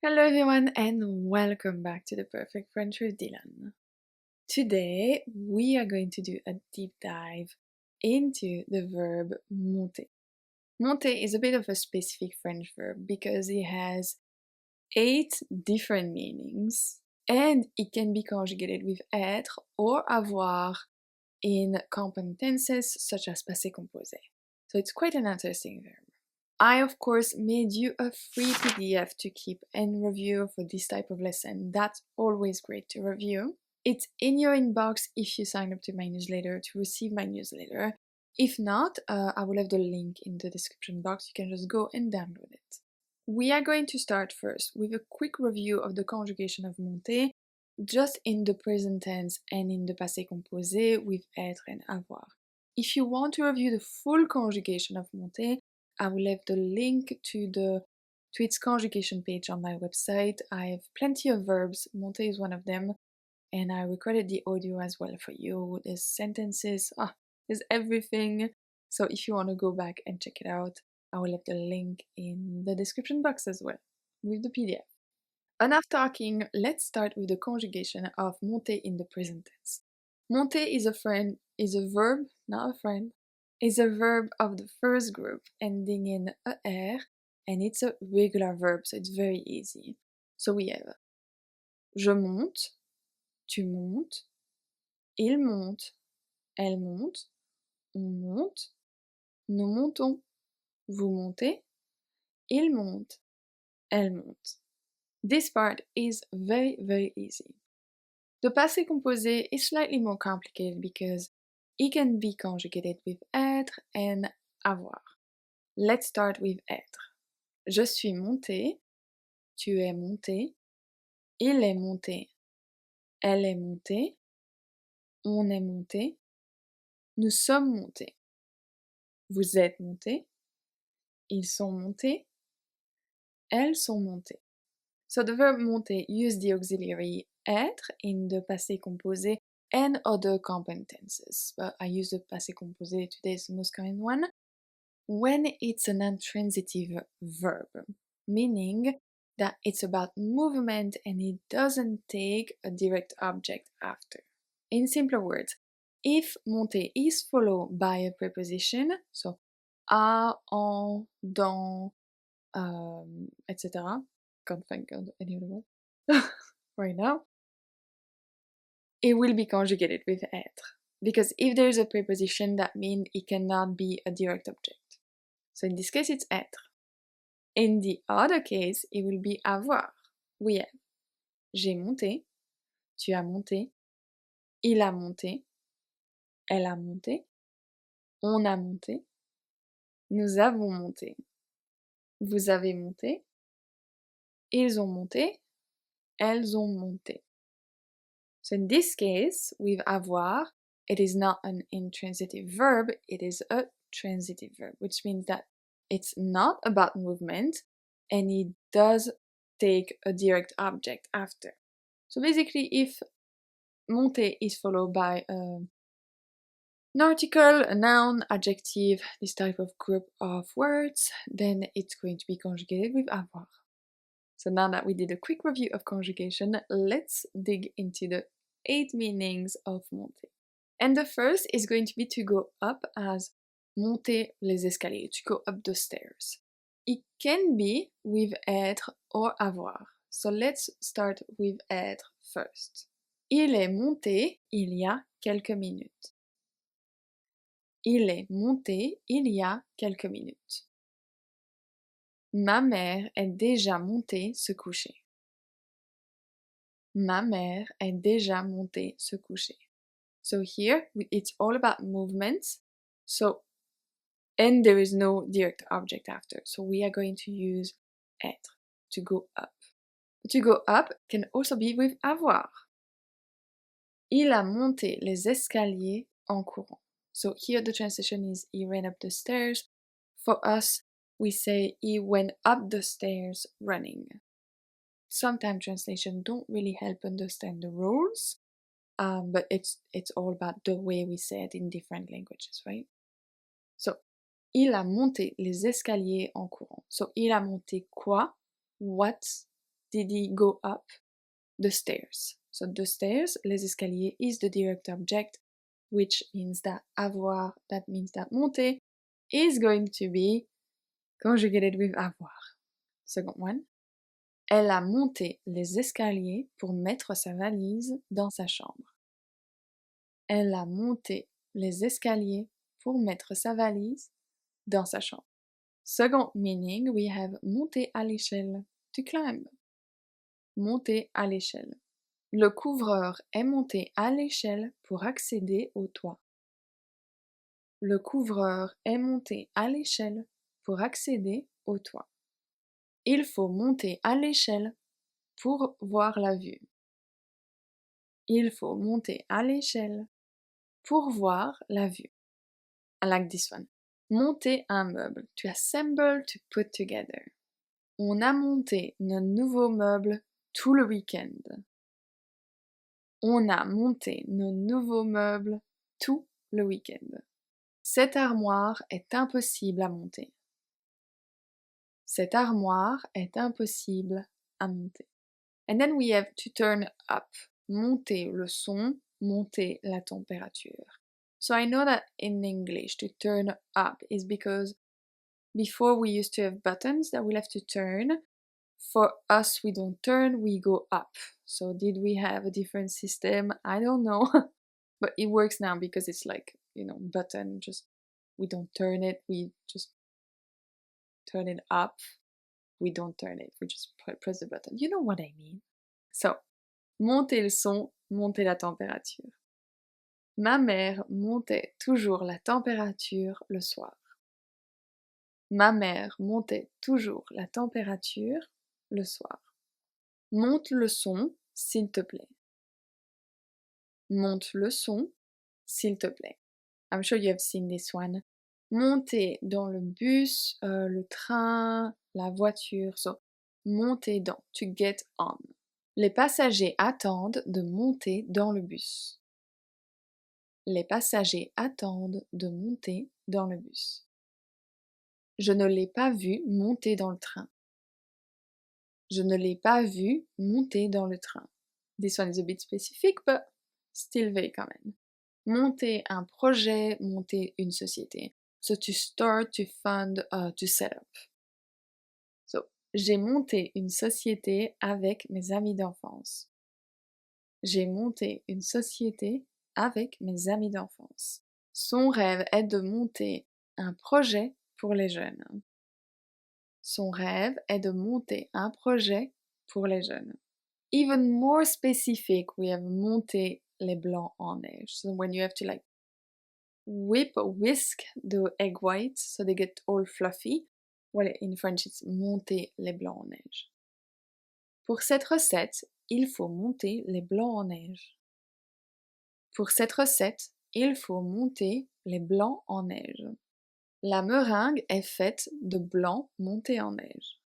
Hello everyone and welcome back to the Perfect French with Dylan. Today we are going to do a deep dive into the verb monter. Monter is a bit of a specific French verb because it has 8 different meanings and it can be conjugated with être or avoir in compound tenses such as passé composé. So it's quite an interesting verb. I, of course, made you a free PDF to keep and review for this type of lesson. That's always great to review. It's in your inbox if you sign up to my newsletter to receive my newsletter. If not, I will have the link in the description box. You can just go and download it. We are going to start first with a quick review of the conjugation of monter, just in the present tense and in the passé composé with être and avoir. If you want to review the full conjugation of monter, I will have the link to its conjugation page on my website. I have plenty of verbs, monter is one of them, and I recorded the audio as well for you. There's sentences, there's everything. So if you want to go back and check it out, I will have the link in the description box as well, with the PDF. Enough talking, let's start with the conjugation of monter in the present tense. Monter is a verb, not a friend, is a verb of the first group ending in er, and it's a regular verb, so it's very easy. So we have je monte, tu montes, il monte, elle monte, on monte, nous montons, vous montez, il monte, elle monte. This part is very easy. The passé composé is slightly more complicated because it can be conjugated with être and avoir. Let's start with être. Je suis monté, tu es monté, il est monté, elle est montée, on est monté, nous sommes montés. Vous êtes montés, ils sont montés, elles sont montées. So the verb monter use the auxiliary être in the passé composé and other compound tenses, but I use the passé composé today, it's the most common one, when it's an intransitive verb, meaning that it's about movement and it doesn't take a direct object after. In simpler words, if monter is followed by a preposition, so a, en, dans, etc., can't think of any other word right now, it will be conjugated with être. Because if there is a preposition, that means it cannot be a direct object. So in this case, it's être. In the other case, it will be avoir. We have j'ai monté, tu as monté, il a monté, elle a monté, on a monté, nous avons monté, vous avez monté, ils ont monté, elles ont monté. So in this case, with avoir, it is not an intransitive verb, it is a transitive verb, which means that it's not about movement and it does take a direct object after. So basically, if monter is followed by an article, a noun, adjective, this type of group of words, then it's going to be conjugated with avoir. So now that we did a quick review of conjugation, let's dig into the 8 meanings of monter. And the first is going to be to go up as monter les escaliers, to go up the stairs. It can be with être or avoir. So let's start with être first. Il est monté il y a quelques minutes. Il est monté il y a quelques minutes. Ma mère est déjà montée se coucher. Ma mère est déjà montée se coucher. So here, it's all about movements. So, and there is no direct object after. So we are going to use être to go up. To go up can also be with avoir. Il a monté les escaliers en courant. So here the translation is he ran up the stairs. For us, we say he went up the stairs running. Sometimes translation don't really help understand the rules, but it's all about the way we say it in different languages, right? So, il a monté les escaliers en courant. So, il a monté quoi? What did he go up the stairs? So the stairs, les escaliers, is the direct object, which means that avoir, that means that monter, is going to be conjugated with avoir. Second one. Elle a monté les escaliers pour mettre sa valise dans sa chambre. Elle a monté les escaliers pour mettre sa valise dans sa chambre. Second meaning, we have monter à l'échelle, to climb. Monter à l'échelle. Le couvreur est monté à l'échelle pour accéder au toit. Le couvreur est monté à l'échelle pour accéder au toit. Il faut monter à l'échelle pour voir la vue. Il faut monter à l'échelle pour voir la vue. I like this one. Monter un meuble. To assemble, to put together. On a monté nos nouveaux meubles tout le week-end. On a monté nos nouveaux meubles tout le week-end. Cette armoire est impossible à monter. Cette armoire est impossible à monter. And then we have to turn up. Monter le son, monter la température. So I know that in English to turn up is because before we used to have buttons that we'll have to turn. For us, we don't turn, we go up. So did we have a different system? I don't know. But it works now because it's like, button, just we don't turn it, we just turn it up. We don't turn it, we just press the button. You know what I mean? So, monter le son, monter la température. Ma mère montait toujours la température le soir. Ma mère montait toujours la température le soir. Monte le son, s'il te plaît. Monte le son, s'il te plaît. I'm sure you have seen this one. Monter dans le bus, le train, la voiture. So, monter dans, to get on. Les passagers attendent de monter dans le bus. Les passagers attendent de monter dans le bus. Je ne l'ai pas vu monter dans le train. Je ne l'ai pas vu monter dans le train. This one is a bit specific, but still very common. Monter un projet, monter une société. So to start, to fund, to set up. So, j'ai monté une société avec mes amis d'enfance. J'ai monté une société avec mes amis d'enfance. Son rêve est de monter un projet pour les jeunes. Son rêve est de monter un projet pour les jeunes. Even more specific, we have monter les blancs en neige. So when you have to whip or whisk the egg whites so they get all fluffy, well, in French it's monter les blancs en neige. Pour cette recette, il faut monter les blancs en neige. Pour cette recette, il faut monter les blancs en neige. La meringue est faite de blanc monté en neige.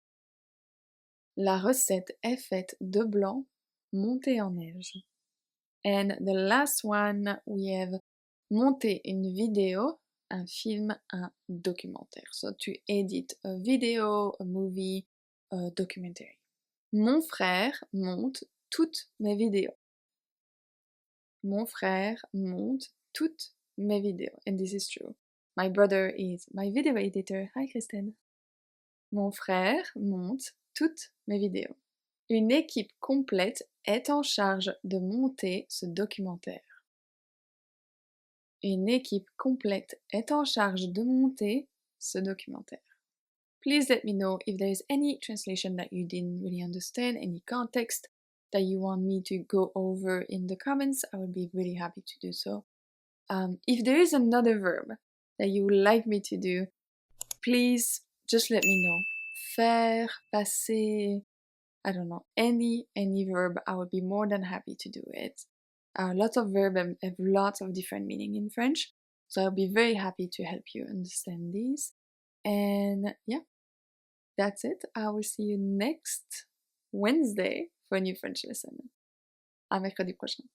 La recette est faite de blanc monté en neige. And the last one, we have monter une vidéo, un film, un documentaire. So to edit a video, a movie, a documentary. Mon frère monte toutes mes vidéos. Mon frère monte toutes mes vidéos. And this is true. My brother is my video editor. Hi Kristen. Mon frère monte toutes mes vidéos. Une équipe complète est en charge de monter ce documentaire. Une équipe complète est en charge de monter ce documentaire. Please let me know if there is any translation that you didn't really understand, any context that you want me to go over in the comments. I would be really happy to do so. If there is another verb that you would like me to do, please just let me know. Faire, passer, I don't know, any verb, I would be more than happy to do it. Lots of verbs have lots of different meaning in French, so I'll be very happy to help you understand these. And yeah, that's it. I will see you next Wednesday for a new French lesson. À mercredi prochain.